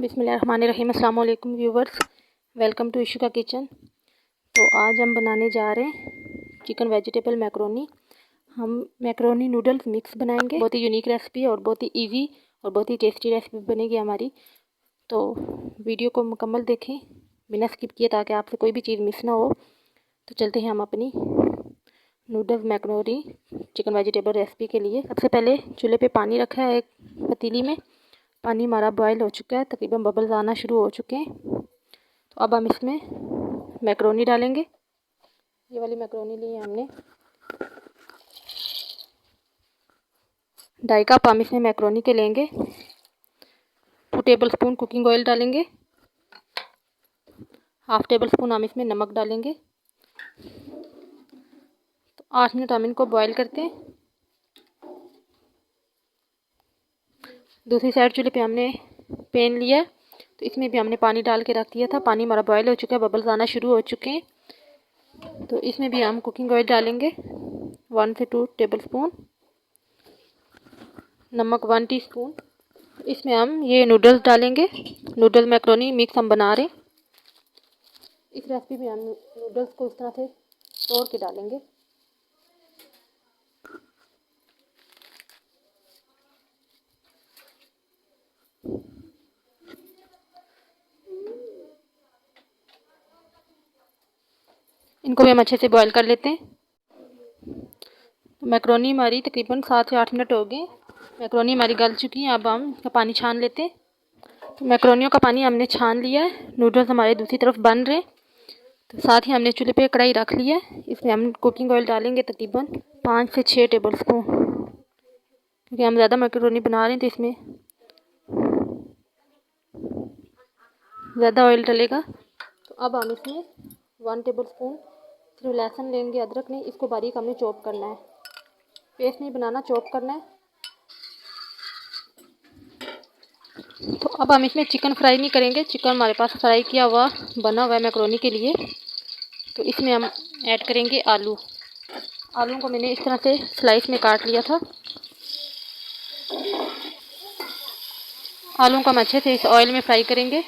बिस्मिल्लाहिर्रहमानिर्रहीम। अस्सलाम वालेकुम व्यूवर्स, वेलकम टू इशू का किचन। तो आज हम बनाने जा रहे हैं चिकन वेजिटेबल मैक्रोनी। हम मैक्रोनी नूडल्स मिक्स बनाएंगे। बहुत ही यूनिक रेसिपी है और बहुत ही इजी और बहुत ही टेस्टी रेसिपी बनेगी हमारी। तो वीडियो को मुकम्मल देखें बिना स्किप किए ताकि आपसे कोई भी चीज़ मिस ना हो। तो चलते हैं हम अपनी noodles macaroni chicken vegetable recipe के लिए। सबसे पहले चूल्हे पे पानी रखा है एक पतीली में। पानी हमारा बॉयल हो चुका है, तकरीबन बबल्स आना शुरू हो चुके हैं। तो अब हम इसमें मैक्रोनी डालेंगे। ये वाली मैक्रोनी ली है हमने। 2.5 कप हम इसमें मैक्रोनी के लेंगे। 2 टेबलस्पून कुकिंग ऑयल डालेंगे। 1/2 टेबलस्पून हम इसमें नमक डालेंगे। तो 8 मिनट हम इनको बॉयल करते हैं। दूसरी साइड चूल्हे पे हमने पैन लिया, तो इसमें भी हमने पानी डाल के रख दिया था। पानी हमारा बॉयल हो चुका है, बबल्स आना शुरू हो चुके हैं। तो इसमें भी हम कुकिंग ऑयल डालेंगे 1 से 2 टेबलस्पून। नमक 1 टीस्पून। इसमें हम ये नूडल्स डालेंगे। नूडल मैक्रोनी मिक्स हम बना रहे हैं। इस रेसिपी में हम नूडल्स को इस तरह से तोड़ के डालेंगे। इनको भी हम अच्छे से बॉईल कर लेते हैं। तो मैक्रोनी हमारी तकरीबन 7 से 8 मिनट हो गए। मैक्रोनी हमारी गल चुकी है। अब हम इसका पानी छान लेते हैं। तो मैक्रोनियों का पानी हमने छान लिया है। नूडल्स हमारे दूसरी तरफ बन रहे हैं। तो साथ ही हमने चूल्हे पे कढ़ाई रख ली है। इसमें हम कुकिंग ऑयल डालेंगे तकरीबन 5 से 6 टेबलस्पून, क्योंकि हम ज़्यादा मैक्रोनी बना रहे हैं तो इसमें ज़्यादा ऑयल डलेगा। तो अब हम इसमें 1 टेबलस्पून सिर्फ लहसुन लेंगे, अदरक नहीं। इसको बारीक हमने चॉप करना है, पेस्ट नहीं बनाना, चॉप करना है। तो अब हम इसमें चिकन फ्राई नहीं करेंगे। चिकन हमारे पास फ्राई किया हुआ बना हुआ है मैक्रोनी के लिए। तो इसमें हम ऐड करेंगे आलू। आलू को मैंने इस तरह से स्लाइस में काट लिया था। आलू को हम अच्छे से इस ऑयल में फ्राई करेंगे।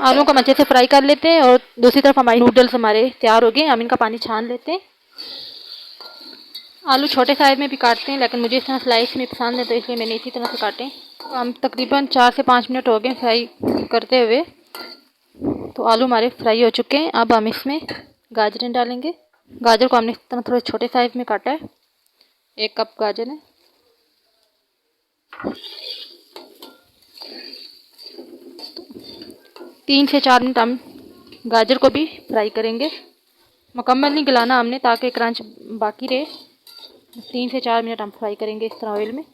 आलू को हम अच्छे से फ्राई कर लेते हैं और दूसरी तरफ हमारे नूडल्स हमारे तैयार हो गए। हम इनका पानी छान लेते हैं। आलू छोटे साइज में भी काटते हैं, लेकिन मुझे इस तरह स्लाइस में पसंद है तो इसलिए मैंने इसी तरह से काटे। तो हम तकरीबन 4 से 5 मिनट हो गए फ्राई करते हुए। तो आलू हमारे फ्राई हो चुके हैं। अब हम इसमें गाजरें डालेंगे। गाजर को हमने इस तरह थोड़े छोटे साइज में काटा है। 1 कप गाजर है। तो 3 से 4 मिनट हम गाजर को भी फ्राई करेंगे। मुकम्मल नहीं गलाना हमने, ताकि क्रंच बाकी रहे। 3 से 4 मिनट हम फ्राई करेंगे इस तरह ऑयल में।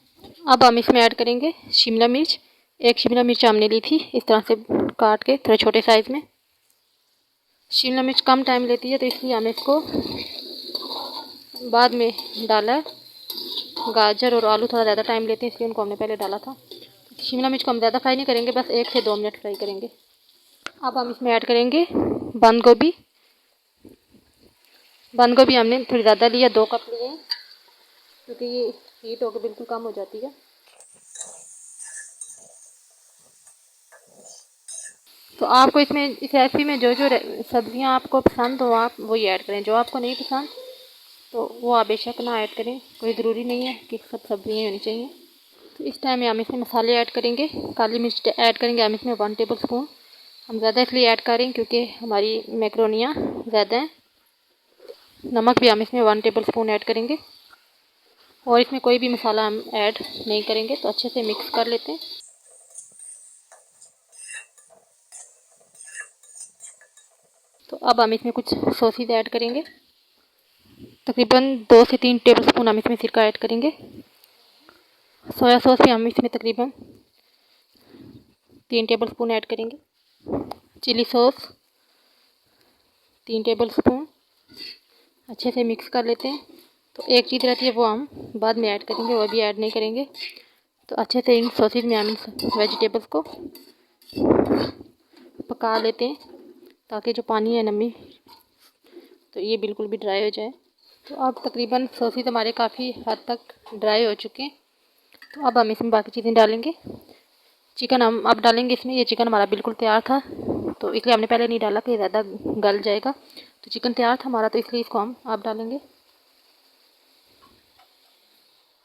अब हम इसमें ऐड करेंगे शिमला मिर्च। 1 शिमला मिर्च हमने ली थी इस तरह से काट के थोड़े छोटे साइज़ में। शिमला मिर्च कम टाइम लेती है तो इसलिए हमने इसको बाद में डाला है। गाजर और आलू थोड़ा ज़्यादा टाइम लेते हैं, इसलिए उनको हमने पहले डाला था। शिमला मिर्च को हम ज़्यादा फ्राई नहीं करेंगे, बस 1 से 2 मिनट फ्राई करेंगे। अब हम इसमें ऐड करेंगे बंद गोभी। बंद गोभी हमने थोड़ी ज़्यादा लिया, 2 कप लिए हैं, क्योंकि ये हीट होकर बिल्कुल कम हो जाती है। तो आपको इसमें इस रेसिपी में जो जो सब्जियां आपको पसंद हो आप वही ऐड करें। जो आपको नहीं पसंद तो वो आप बेशक ना ऐड करें। कोई ज़रूरी नहीं है कि सब सब्जियां होनी चाहिए। तो इस टाइम में हम इसमें मसाले ऐड करेंगे। काली मिर्च ऐड करेंगे हम इसमें 1 टेबलस्पून। हम ज़्यादा इसलिए ऐड करें क्योंकि हमारी मैक्रोनियाँ ज़्यादा हैं। नमक भी हम इसमें 1 टेबलस्पून ऐड करेंगे। और इसमें कोई भी मसाला हम ऐड नहीं करेंगे। तो अच्छे से मिक्स कर लेते हैं। तो अब हम इसमें कुछ सॉसेज ऐड करेंगे। तकरीबन 2 से 3 टेबलस्पून हम इसमें सिरका ऐड करेंगे। सोया सॉस भी हम इसमें तकरीबन 3 टेबलस्पून ऐड करेंगे। Chilli sauce 3 tablespoon. अच्छे से मिक्स कर लेते हैं। तो एक चीज़ रहती है वो हम बाद में ऐड करेंगे, वो भी ऐड नहीं करेंगे। तो अच्छे से इन सॉसेज में हम इन वेजिटेबल्स को पका लेते हैं, ताकि जो पानी है नमी तो ये बिल्कुल भी ड्राई हो जाए। तो अब तकरीबन सॉसेज हमारे काफ़ी हद तक ड्राई हो चुके हैं। तो अब हम इसमें बाकी चीज़ें डालेंगे। चिकन हम अब डालेंगे इसमें। ये चिकन हमारा बिल्कुल तैयार था, तो इसलिए हमने पहले नहीं डाला कि ज़्यादा गल जाएगा। तो चिकन तैयार था हमारा, तो इसलिए इसको हम अब डालेंगे।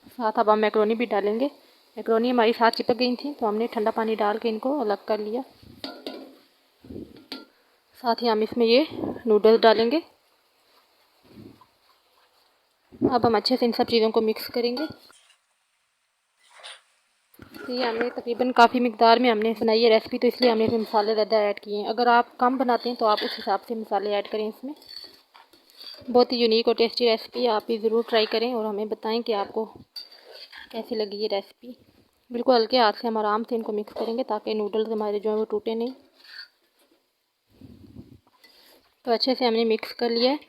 साथ अब हम मैक्रोनी भी डालेंगे। मैक्रोनी हमारी साथ चिपक गई थी, तो हमने ठंडा पानी डाल के इनको अलग कर लिया। साथ ही हम इसमें ये नूडल्स डालेंगे। अब हम अच्छे से इन सब चीज़ों को मिक्स करेंगे। तो ये हमने तकरीबन काफ़ी मिकदार में हमने बनाई है रेसिपी, तो इसलिए हमने इसमें मसाले ज़्यादा ऐड किए हैं। अगर आप कम बनाते हैं तो आप उस हिसाब से मसाले ऐड करें इसमें। बहुत ही यूनिक और टेस्टी रेसिपी है, आप भी ज़रूर ट्राई करें और हमें बताएं कि आपको कैसी लगी ये रेसिपी। बिल्कुल हल्के हाथ से हम आराम से इनको मिक्स करेंगे ताकि नूडल्स हमारे जो है वो टूटे नहीं। तो अच्छे से हमने मिक्स कर लिया है।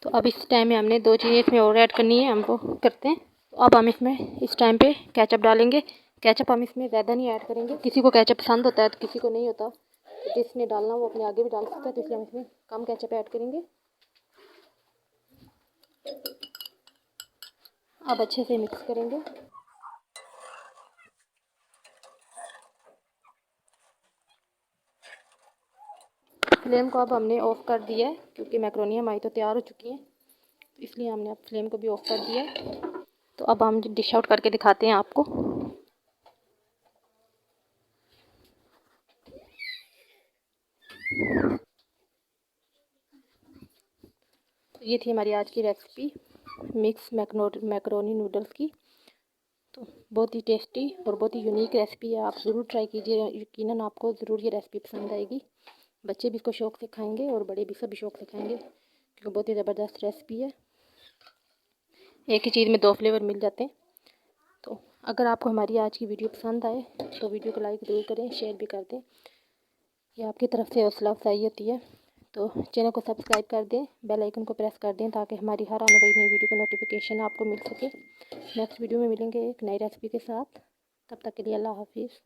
तो अब इस टाइम में हमने दो चीज़ें इसमें और ऐड करनी है, हम वो करते हैं। तो अब हम इसमें इस टाइम पे केचप डालेंगे। केचप हम इसमें ज़्यादा नहीं ऐड करेंगे। किसी को केचप पसंद होता है तो किसी को नहीं होता, तो जिसने डालना वो अपने आगे भी डाल सकता है, तो इसलिए हम इसमें कम केचप ऐड करेंगे। अब अच्छे से मिक्स करेंगे। फ्लेम को अब हमने ऑफ़ कर दिया है क्योंकि मैक्रोनी हमारी तो तैयार हो चुकी है, तो इसलिए हमने अब फ्लेम को भी ऑफ़ कर दिया है। तो अब हम डिश आउट करके दिखाते हैं आपको। तो ये थी हमारी आज की रेसिपी मिक्स मैक्रोनी नूडल्स की। तो बहुत ही टेस्टी और बहुत ही यूनिक रेसिपी है, आप ज़रूर ट्राई कीजिए। यकीनन आपको ज़रूर ये रेसिपी पसंद आएगी। बच्चे भी इसको शौक़ से खाएंगे और बड़े भी सभी शौक़ से खाएंगे क्योंकि बहुत ही ज़बरदस्त रेसिपी है। एक ही चीज़ में दो फ्लेवर मिल जाते हैं। तो अगर आपको हमारी आज की वीडियो पसंद आए तो वीडियो को लाइक ज़रूर करें, शेयर भी कर दें। ये आपकी तरफ से हौसला अफजाई होती है। तो चैनल को सब्सक्राइब कर दें, बेल आइकन को प्रेस कर दें ताकि हमारी हर आने वाली नई वीडियो का नोटिफिकेशन आपको मिल सके। नेक्स्ट वीडियो में मिलेंगे एक नई रेसिपी के साथ। तब तक के लिए अल्लाह हाफिज़।